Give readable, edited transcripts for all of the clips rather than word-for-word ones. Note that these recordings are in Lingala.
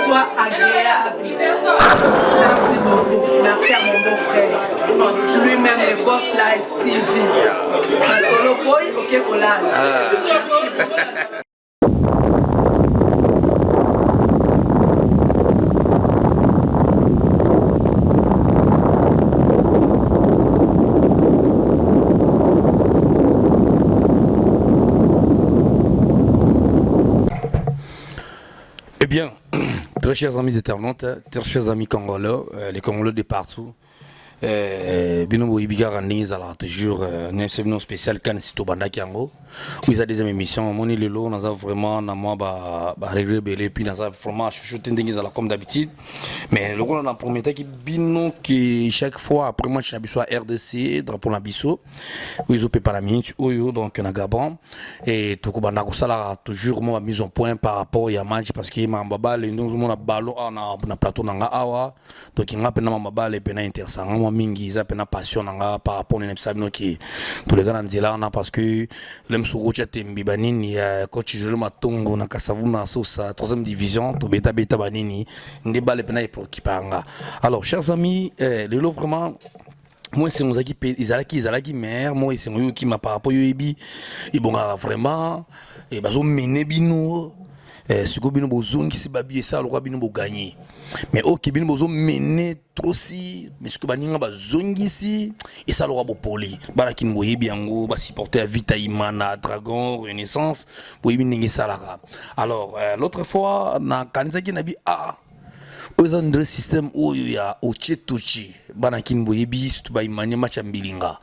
soit agréable. Merci beaucoup. Merci à mon beau-frère. Lui-même, le Boss Live TV. Un solo boy, ok, Colal. Eh bien, très chers amis internautes, très chers amis congolais, les Congolais de partout, Binobo Ibiga Randing Zala, toujours une spéciale Kan Sito Banda Kiango. Où ils ont des émissions, Moni Lelo, nous avons vraiment, réglé, puis nous avons vraiment chuchoté comme d'habitude. Mais le gros, on a promis que Bino, qui chaque fois après match, il y a RDC, drapeau Nabiso, où ils ont payé par la minute, où donc on a Gabon. Et tout le monde a toujours mis en point par rapport à match, parce qu'il y a un babal, nous avons un ballon, on a un plateau dans Awa, donc il y a un babal et un intéressant. Mingi, ils ont passion par rapport à l'Epsabino qui tous les gars dans Zélana parce que l'aime sur Rocha Tembibanini, coach Jolo Matongo, na Kasavuna, Sosa, 3e division, to beta beta banini, n'débat les penai pour qui paranga. Alors, chers amis, les lots vraiment. Moi, c'est mon aki, Izalaki, mère, moi, c'est moi qui m'a par rapport à Yoebi, et bon, vraiment, et bazo mené bino, ce que bino bozone qui s'est babillé ça, le roi bino bo gagné. Mais ok, bino bozo mené trop si, mais ce que baninga bazone ici, et ça le roi bo poli. Balakin boye biango, ba supporter Vita Imana, Dragon, Renaissance, boye binenge ça là. Alors, l'autre fois, na Kanizaki nabi ah. Aux andres système où il y a au Tchetouchi, Banakin Boyebi, Stubaimania, Machambilinga.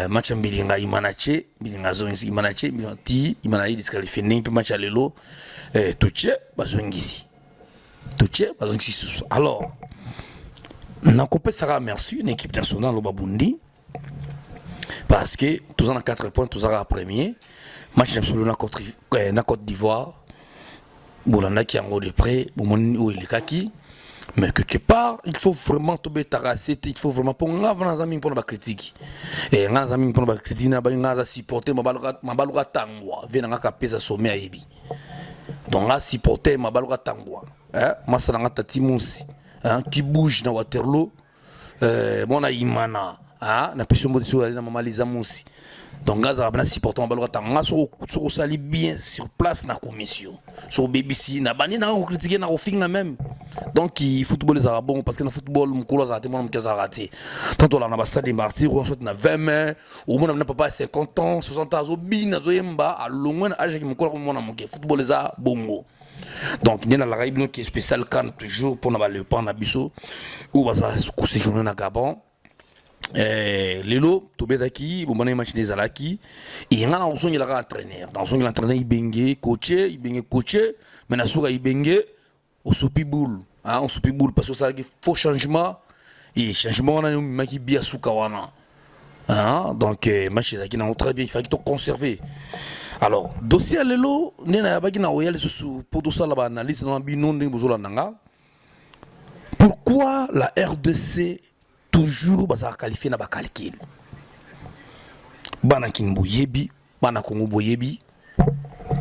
Machambilinga, Imanache, Bilinga Zons, Imanache, Bilanti, Imanaï, disqualifié, Nimpe, Machalelo, Touché, Bazongisi. Touché, Bazongisi. Alors, on a coupé Sarah Merci, une équipe nationale au Babundi, parce que tous en a 4 points, tous en a premier. Match national na Côte d'Ivoire. Bolanda qui est en haut de près, où il est kaki, mais quelque part, il faut vraiment tomber tarasser, il faut vraiment pour nga vana zami pour la critique. Et nga zami pour la critique na ba nga supporter mabaluka tangwa, vena nga kapesa sommet ayebi. Donc nga supporter mabaluka tangwa, masala nga tatimusi, qui bouge na Waterloo, mona imana, na peso modiso ali na mamaliza musi. Donc, gaz a supporté un ballon sur sali bien sur place na commission. Sur BBC, na bani na critiquer na fin même. Donc, il football les arabes parce que le football mukolo za te mon kaza raté. Tant on a stade de martyr on saute na 20 mai, au moins na papa 50 ans, 60 ans zo bina zo yemba à loin âge qui mukolo mon amoke football les a bongo. Donc, il y a la raïbino qui est spécial quand toujours pour na le pan na biso ou va ça séjourner na Gabon. Lelo tobetaki bomana machine zalaki et ngana onsongi la entraîneur dans son entraîneur ibenge coaché mais na suka ibenge au sopi boule on sopi boule parce que ça il faut changement et changement na maki bia suka wana donc machine zaki na très bien il faut qu'il conserver. Alors dossier lelo nena baki na oyale sous pour tout ça la analyse dans bino ndenge bozola nanga pourquoi la RDC toujours baza qualifié na ba calcul bana kinbo yebi bana kongo boyebi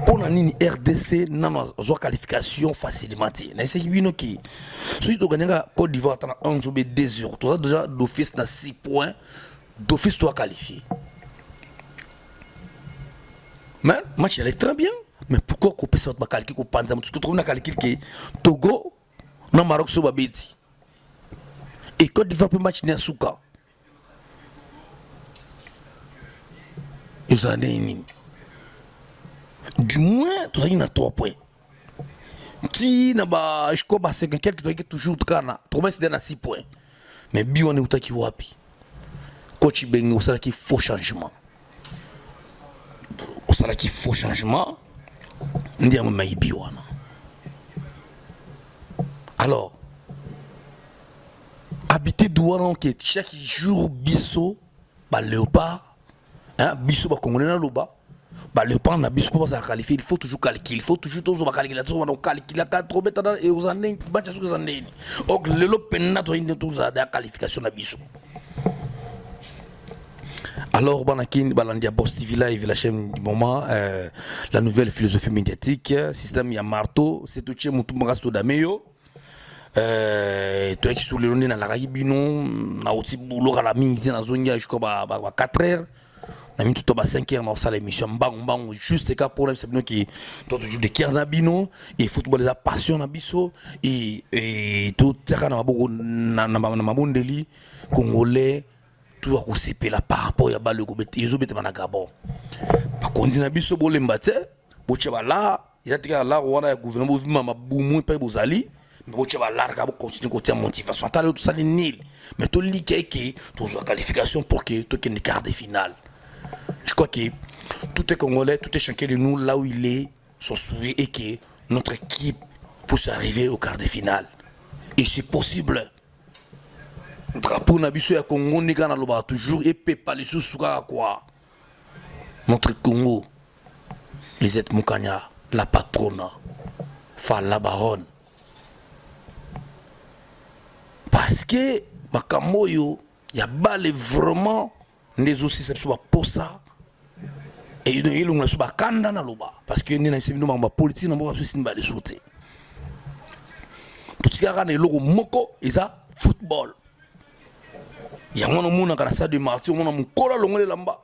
pona nini RDC nana zo qualification facilement na c'est bino ki si to gagner Côte d'Ivoire tana 11 ou 2-0 to déjà d'office na 6 points d'office toi qualifié mais match il est très bien mais pourquoi couper ça ba calcul ko panza parce que trouve na calcul que Togo na Maroc so ba beti et Côte d'Ivoire peut match à Souka. Ils ont dit du moins, tu as 3 points. Si tu as 5 quelques, tu as toujours 6 points. Mais bien, on est où qui wapi. Coach Bengo, ça qui faut changement. Ça qui faut changement. Alors, habiter douane que chaque jour biso ba léopard biso ba congolais na loba ba léopard na biso pour ça qualifier il faut toujours calculer il faut toujours ba calculer on calcule la 4 bêta et aux années ba tchasu que zanné ok le penna to inde tout ça da qualification na biso. Alors, Banakin, Balandia Boss TV Live, la chaîne du moment, la nouvelle philosophie médiatique, système Yamarto, c'est tout chez Moutoumarasto Dameyo. Toi qui sous le nez dans la Raïbino, na aussi boulot à la mine, dans la zone, jusqu'à 4 heures. On a mis tout à 5 heures dans la salle d'émission. Bang, juste les cas pour c'est nous qui doit toujours des Kernabino, et football les passion Nabiso, et tout, ça, na Mabondeli, Congolais. Tout a CP là par rapport à le gobet ils ont bêtement Gabon par contre na biso bolembate bocheba là il a tika là on a gouvernement mama boumou pe bozali mais bocheba là ka continuer côté motivation tout ça les nil mais tout li que tout la qualification pour que tout qu'il quart de finale je crois que tout est congolais tout est chacun de nous là où il est sont souhaits et que notre équipe puisse arriver au quart de finale et c'est possible. Drapeau Nabiso ya Congo nega na loba toujours et pas les sous quoi. Notre Congo, Lisette Moukanya, la patronne, la baronne. Parce que Makamoyo, il y a balé vraiment les aussi c'est pour ça. Et il y a une kanda na loba parce que ni na sibino ma politique na mboka sisi mbali sauter. Tout ce qui est logo moko isa football. Il y a un qui a ça de martyr, on a mon corps long lamba.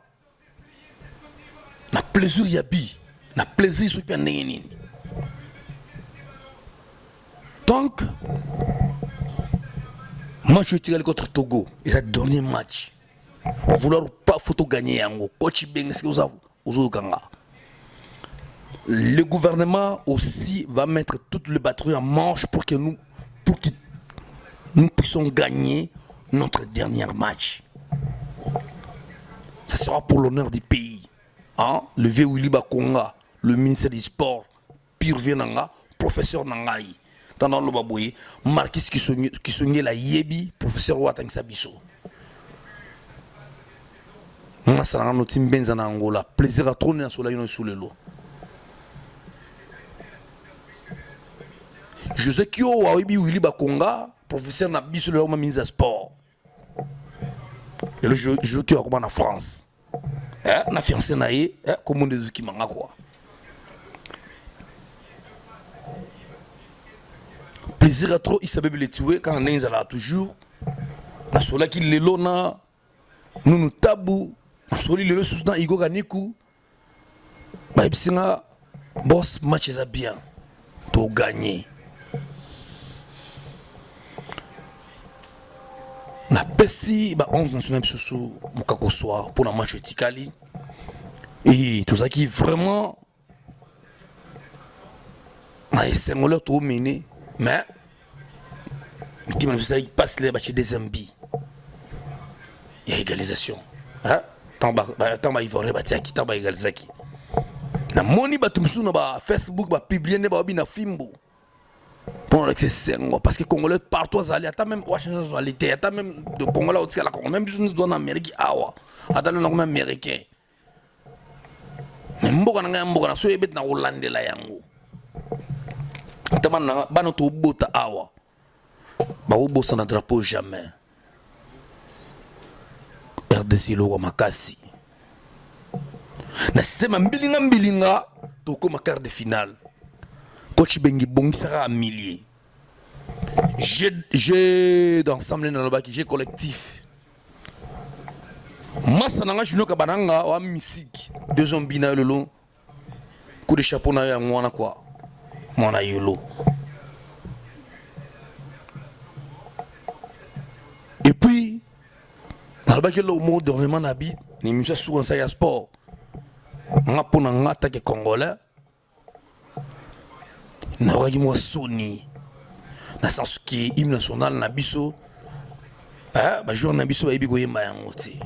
Na plaisir yabi, na plaisir sur bien nini. Donc, moi je tire contre Togo, et c'est le dernier match. Vouloir pas photo gagner en coach ben ce que vous avez aux Kanga. Le gouvernement aussi va mettre toute le batterie en marche pour que nous puissions gagner notre dernier match. Ça sera pour l'honneur du pays. Hein? Le vieux Willy Bakonga, le ministre du Sport, Pire Venanga, professeur Nangaï. Dans le Baboui, Marquis qui soignait la Yebi, professeur Ouatang Sabiso. On a ça dans notre team Benza en Angola. Plaisir à trôner sur la sous le lot. Je sais qu'il y a Willy Bakonga, professeur Nabiso, le ministre du Sport. Et le jeu qui est en France. On a fiancé naïe, comme on dit qui m'a quoi. Plaisir à trop, il savait le tuer quand on est là toujours. Na sola qui le lona, nous tabou, na soli le sous dans Igo Ganiku. Bah ibsinga, boss match est bien, to gagner. Na pesi ba 11 national sous mukako soir pour la match Tikali et tout ça qui vraiment na essayé tout mener mais qui m'a fait passe les matchs des Zambie il y a égalisation hein tant ba ivoire ba tiaki tant ba égalisaki na moni ba tumsu na ba Facebook ba publier ne ba bi na fimbo pour l'accès parce que Congolais partout à t'as même Washington réalité t'as même de Congolais au la Congo même besoin de en Amérique awa attends non américain mais mboka na so ebet na Hollande la yango tamana ba no to bota awa ba wo bossa na drapeau jamais RDC lo makasi na système mbilinga to ko quart de finale. Coach Bengi Bongi sera à milliers. J'ai d'ensemble dans le bac, j'ai collectif. Massa nanga chino kabananga wa musique. Deux zombies na lolo. Coup de chapeau na ya mwana quoi. Mwana yolo. Et puis dans le bac le mot dernièrement nabi, ni monsieur souvent ça y a sport. Nga pona nga ta ke congolais. Na wagi moi Sony na sens qui hymne national na biso ba jour na biso ba ibi ko yemba yango ti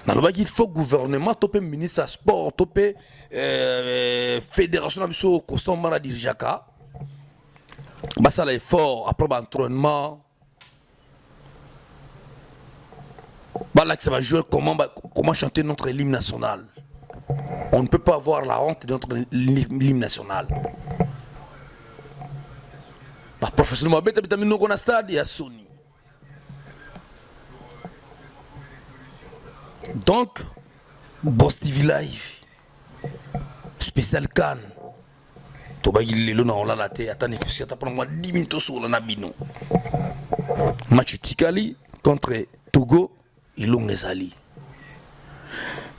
na loba qu'il faut gouvernement topé ministre sport topé fédération na biso constamment la dirijaka ba ça l'effort après entraînement ba là que ça va jouer comment chanter notre hymne national. On ne peut pas avoir la honte de notre hymne national. Professionnellement, nous avons un stade et à Sony. Donc, Boss TV Live, spécial Cannes. Tobagi lelo na ola la te atane fisi ata pendant 10 minutes sur la nabino. Match Tikali contre Togo et Longezali.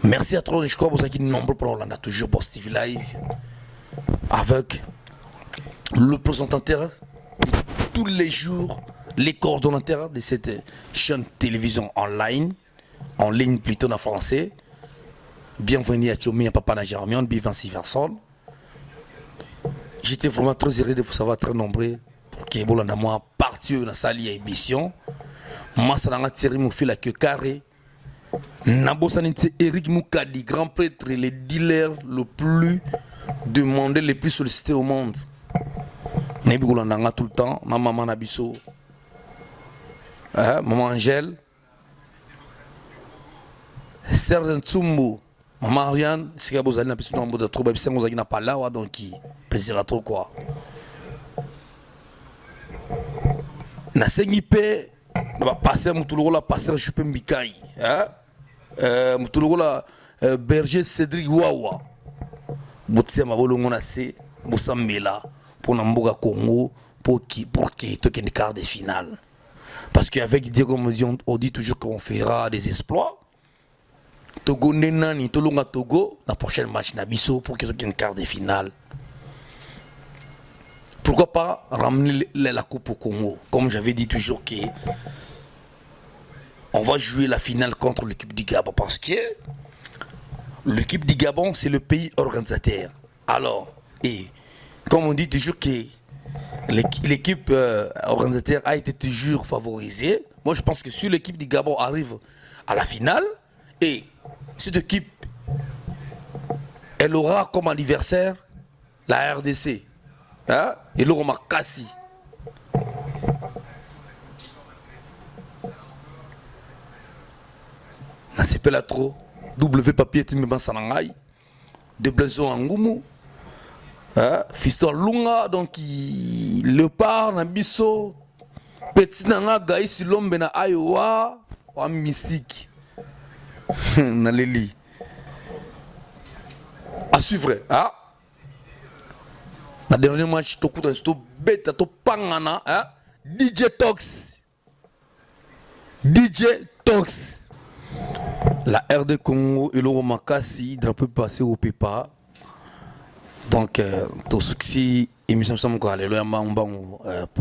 Merci à toi, je crois que vous avez nombreux pour l'Olanda, toujours Boss TV Live avec le présentateur tous les jours, les coordonnateurs de cette chaîne télévision en ligne plutôt en français. Bienvenue à Tchoumi, à Papa Najarmion, Bivansi Verson. J'étais vraiment très heureux de vous savoir très nombreux pour que vous ayez moi parti dans sa émission. Moi, ça n'a tiré mon fil à que carré. Nabosanité Eric Moukadi, grand prêtre, le dealer le plus demandé, le plus sollicité au monde. Nebigula Nanga tout le temps, ma maman Nabiso, maman Angèle, Serge Ntsumbo, maman Ariane, c'est que vous allez Nabiso dans le de trouble, c'est que vous allez pas là, donc plaisir à trop quoi. Nasengi pe, va passer Moutoulo la passer je peux m'bikai, Moutoulo la berger Cédric Wawa, Boutsia Mabolongo Nase, Boussambela. Pour Namboga Congo, pour qu'il y ait une quart de finale. Parce qu'avec dire comme on dit toujours qu'on fera des exploits. Togo Nenani, Tolonga Togo, la prochaine match Nabiso pour qu'il y ait une quart de finale. Pourquoi pas ramener la coupe au Congo? Comme j'avais dit toujours que on va jouer la finale contre l'équipe du Gabon parce que l'équipe du Gabon c'est le pays organisateur. Alors, comme on dit toujours que l'équipe organisateur a été toujours favorisée, moi je pense que si l'équipe du Gabon arrive à la finale, et cette équipe, elle aura comme adversaire la RDC, et le Roma Kassi. C'est pas là trop. W papier Timba Sanangai, de Blaison Angoumou. Fiston Lunga, donc Léopard, Nabiso, Petit Nanga, Gaïs, Lombe, na Iowa, ou Mystique. Naleli. À suivre, la dernière match, tu as tout bête, tu pangana, DJ Tox. DJ Tox. La RD Congo et le Romakasi, drapeau passé au PEPA. Donc, tout ce qui est émission pour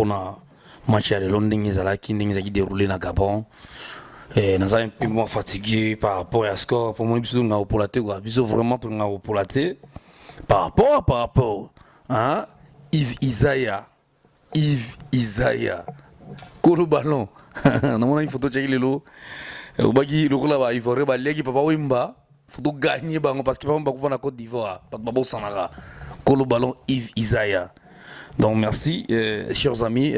la match à Londres, qui est déroulé dans Gabon. Nous sommes un peu moins fatigués par rapport à ce score. Pour moi, nous sommes vraiment pour la tête. Par rapport, Yves Isaiah. Kolo ballon. Nous avons une photo de Tchèque. Obagi le là il faut reballer papa Wimba faut gagner parce que papa va en Côte d'Ivoire papa Sanara Kolo ballon Yves Isaiah. Donc merci chers amis,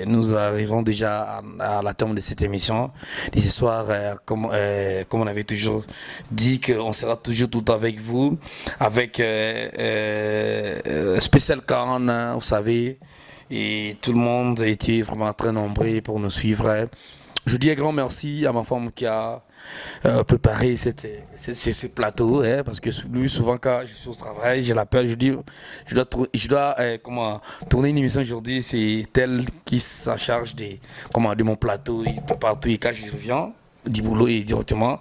nous arrivons déjà à la terme de cette émission. Et ce soir comme on avait toujours dit qu'on sera toujours tout avec vous avec spécial Cannes, vous savez, et tout le monde a été vraiment très nombreux pour nous suivre. Je dis un grand merci à ma femme qui a préparé ce plateau, parce que lui, souvent quand je suis au travail, je l'appelle, je dis, je dois tourner une émission aujourd'hui, c'est elle qui s'en charge de mon plateau, il prépare tout et quand je reviens du boulot et directement,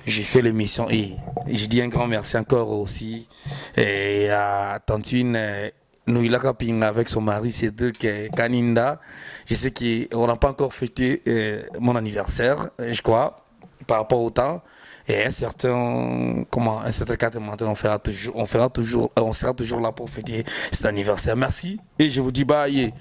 j'ai fait l'émission et je dis un grand merci encore aussi et à Tantine. Nous, il a capé avec son mari, Cédric Kaninda. Je sais qu'on n'a pas encore fêté mon anniversaire, je crois, par rapport au temps. Et un certain cas de matin, on sera toujours là pour fêter cet anniversaire. Merci et je vous dis bye.